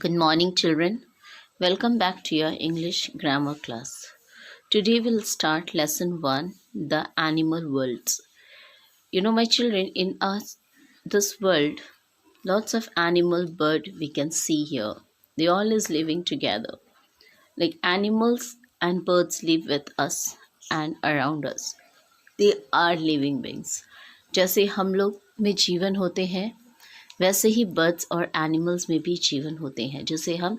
Good morning, children. Welcome back to your English grammar class. Today we'll start lesson 1, the animal worlds. My children, in this world, lots of animal bird we can see here. They all is living together. Like animals and birds live with us and around us. They are living beings. जैसे हम लोग में जीवन होते हैं वैसे ही birds और animals में भी जीवन होते हैं जिसे हम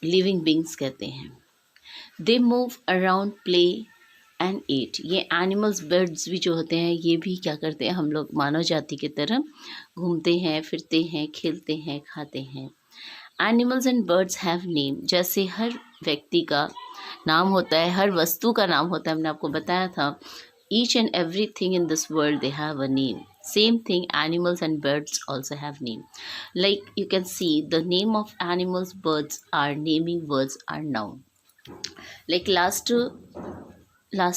लिविंग बींग्स कहते हैं. They move around play and eat. ये एनिमल्स बर्ड्स भी जो होते हैं ये भी क्या करते हैं, हम लोग मानव जाति की तरह घूमते हैं, फिरते हैं, खेलते हैं, खाते हैं. Animals and birds have name. जैसे हर व्यक्ति का नाम होता है, हर वस्तु का नाम होता है, हमने आपको बताया था. Each and everything in this world, they have a name. Same thing, animals and birds also have name. Like you can see, the name of animals, birds are naming words are noun. Like last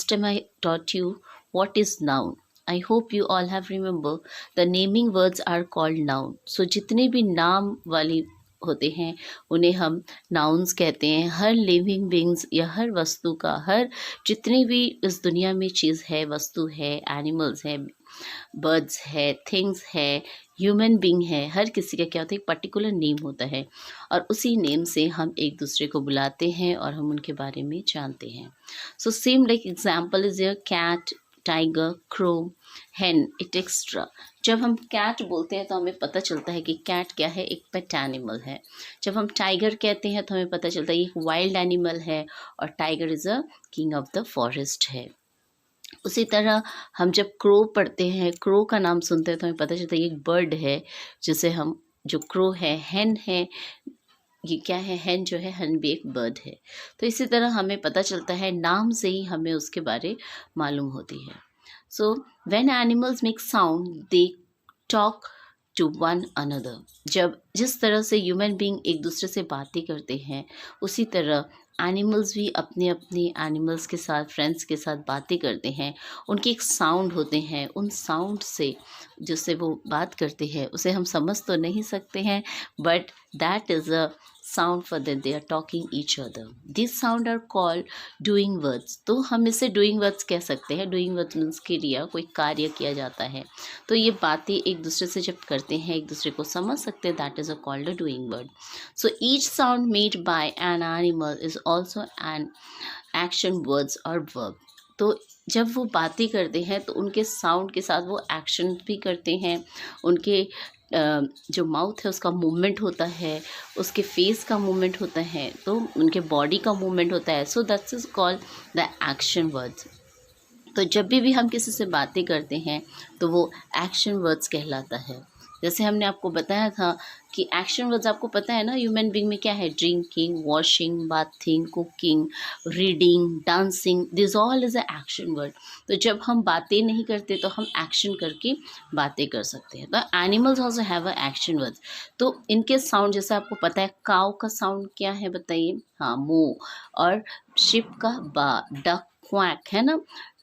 time I taught you what is noun. I hope you all have remember the naming words are called noun. So जितने भी नाम वाली होते हैं उन्हें हम nouns कहते हैं. हर लिविंग बींग्स या हर वस्तु का, हर जितनी भी इस दुनिया में चीज़ है, वस्तु है, एनिमल्स है, बर्ड्स है, थिंग्स है, ह्यूमन बींग है, हर किसी का क्या होता है, एक पर्टिकुलर नेम होता है और उसी नेम से हम एक दूसरे को बुलाते हैं और हम उनके बारे में जानते हैं. So same like example is your cat, tiger, crow, hen etcetera. जब हम कैट बोलते हैं तो हमें पता चलता है कि कैट क्या है, एक पेट एनिमल है. जब हम टाइगर कहते हैं तो हमें पता चलता है ये एक वाइल्ड एनिमल है और tiger is a king of the forest है. उसी तरह हम जब क्रो पढ़ते हैं, क्रो का नाम सुनते हैं तो हमें पता चलता है ये एक बर्ड है जिसे हम, जो क्रो है, hen है, ये क्या है, hen जो है, hen भी एक बर्ड है. तो इसी तरह हमें पता चलता है, नाम से ही हमें उसके बारे मालूम होती है. So when animals make sound they talk to one another. जब जिस तरह से ह्यूमन बींग एक दूसरे से बातें करते हैं उसी तरह एनिमल्स भी अपने अपने एनिमल्स के साथ, फ्रेंड्स के साथ बातें करते हैं. उनके एक साउंड होते हैं, उन साउंड से जिससे वो बात करते हैं उसे हम समझ तो नहीं सकते हैं, but that is a sound for that they are talking each other. These sound are called doing words. तो हम इसे doing words कह सकते हैं. doing words means क्रिया, कोई कार्य किया जाता है. तो ये बातें एक दूसरे से जब करते हैं, एक दूसरे को समझ सकते हैं, that is a called a doing word. So each sound made by an animal is also an action words or verb. तो जब वो बातें करते हैं तो उनके साउंड के साथ वो एक्शन भी करते हैं. उनके जो माउथ है उसका मूवमेंट होता है, उसके फेस का मूवमेंट होता है, तो उनके बॉडी का मूवमेंट होता है. So that's is called the action words. तो जब भी हम किसी से बातें करते हैं तो वो एक्शन वर्ड्स कहलाता है. जैसे हमने आपको बताया था कि एक्शन वर्ड्स आपको पता है ना, ह्यूमन बीइंग में क्या है, drinking, washing, bathing, cooking, reading, dancing, this all is a action word. तो जब हम बातें नहीं करते तो हम एक्शन करके बातें कर सकते हैं. तो animals also have a action words. तो इनके साउंड जैसे आपको पता है, काऊ का साउंड क्या है बताइए, हाँ, मो. और शिप का बा, डक क्वैक, है ना,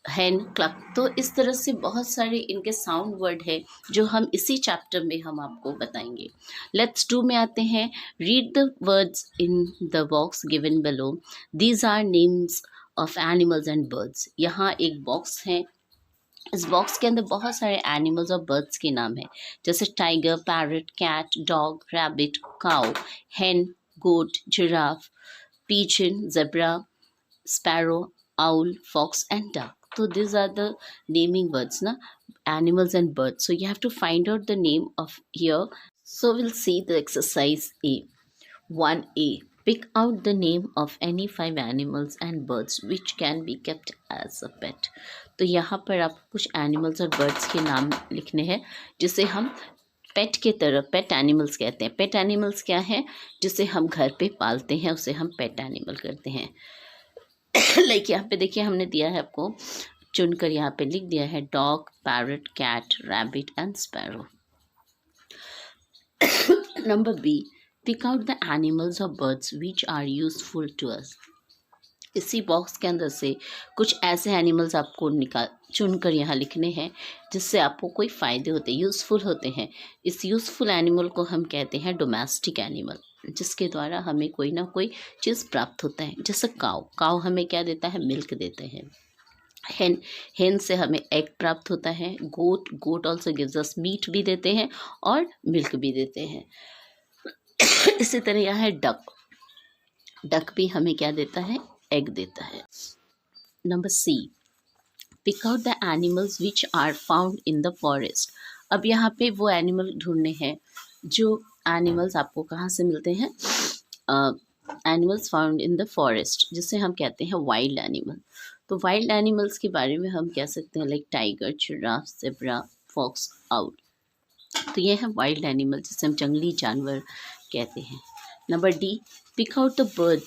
हैन क्लक. तो इस तरह से बहुत सारे इनके साउंड वर्ड है जो हम इसी चैप्टर में हम आपको बताएंगे. लेट्स डू में आते हैं. Read the words in the box given below. These are names of animals and birds. यहाँ एक बॉक्स है, इस बॉक्स के अंदर बहुत सारे एनिमल्स और बर्ड्स के नाम है, जैसे tiger, parrot, cat, dog, rabbit, cow, hen, goat, giraffe, pigeon, zebra, sparrow, owl, fox and duck. So these are the naming words, na, animals and birds. So you have to find out the name of here. So we'll see the exercise A. 1A. Pick out the name of any 5 animals and birds which can be kept as a pet. तो यहाँ पर आप कुछ animals और birds के नाम लिखने हैं जिसे हम पेट के तरह, पेट एनिमल्स कहते हैं. पेट एनिमल्स क्या है, जिसे हम घर पे पालते हैं उसे हम पेट एनिमल करते हैं. लाइक यहाँ पे देखिए हमने दिया है आपको, चुनकर यहाँ पे लिख दिया है, dog, parrot, cat, rabbit and sparrow. Number B. Pick out the animals और birds which are useful to us. इसी बॉक्स के अंदर से कुछ ऐसे एनिमल्स आपको निकाल चुनकर यहाँ लिखने हैं जिससे आपको कोई फ़ायदे होते हैं, यूज़फुल होते हैं। इस यूज़फुल एनिमल को हम कहते हैं डोमेस्टिक एनिमल, जिसके द्वारा हमें कोई ना कोई चीज़ प्राप्त होता है। जैसे काऊ, काऊ हमें क्या देता है? मिल्क देते हैं। हेन, हेन से हमें एग प्राप्त होता है। गोट, गोट ऑल्सो गिव्स अस मीट भी देते हैं और मिल्क भी देते हैं। इसी तरह यहाँ है डक, डक भी हमें क्या देता है? एग देता है। Number C, pick out the animals which are found in the forest. अब यहाँ पे वो एनिमल ढूंढने हैं जो एनिमल्स आपको कहाँ से मिलते हैं? Animals found in the forest, जिसे हम कहते हैं वाइल्ड एनिमल। तो वाइल्ड एनिमल्स के बारे में हम कह सकते हैं like tiger, giraffe, zebra, fox, owl. तो ये है वाइल्ड एनिमल, जिसे हम जंगली जानवर कहते हैं। Number D, pick out the bird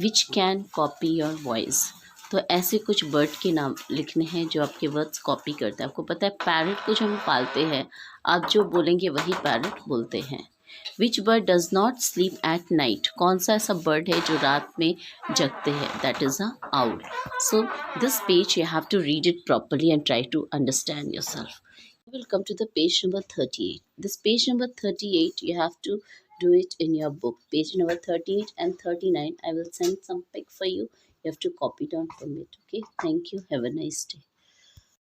which can copy your voice. तो ऐसे कुछ बर्ड के नाम लिखने हैं जो आपके वर्ड्स कॉपी करता है। आपको पता है पैरट को जो हम पालते हैं, आप जो बोलेंगे वही पैरट बोलते हैं। Which bird does not sleep at night. कौन सा ऐसा बर्ड है जो रात में जगते हैं? That is a owl. So this page you have to read it properly and try to understand yourself. We'll come to the page number 38. This page number 38, you have to do it in your book. Page number 38 and 39, I will send some pic for you. You have to copy down from it. Okay. Thank you. Have a nice day.